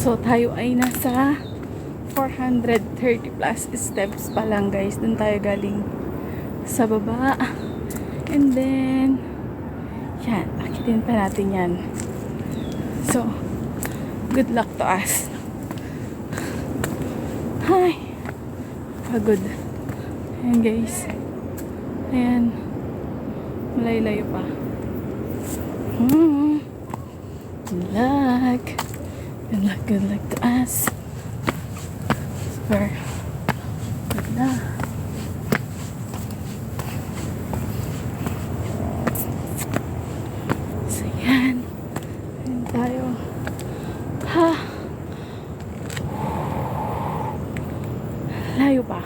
So, tayo ay nasa 430 plus steps pa lang, guys. Doon tayo galing sa baba. And then, yan. Akitin pa natin yan. So, good luck to us. Hi. Pagod. Ayan, guys. Ayan. Malay-layo pa. Good luck. Good luck, good luck to us. Super. Good luck. So, yan. Ayan tayo. Ha. Layo pa.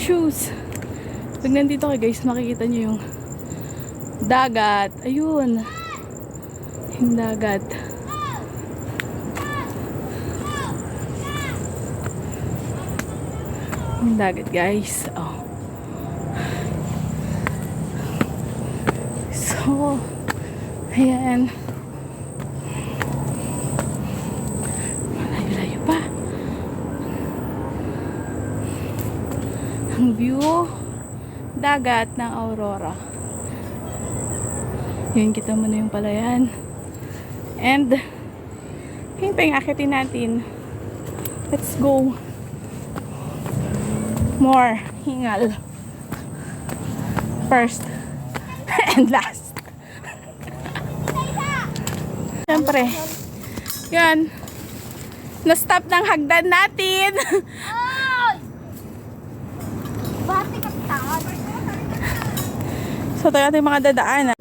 Shoes. Pag nandito kayo, guys, makikita nyo yung dagat. Ayun. Yung dagat. Yung dagat, guys. Oh. So, ayan. Malayo-layo pa. Ang view dagat ng Aurora. Yun, kita mo na yung palayan. And yun pa yung akitin natin. Let's go. More hingal. First and last. Siyempre, yan, na-stop ng hagdan natin. So, tayo natin mga dadaan.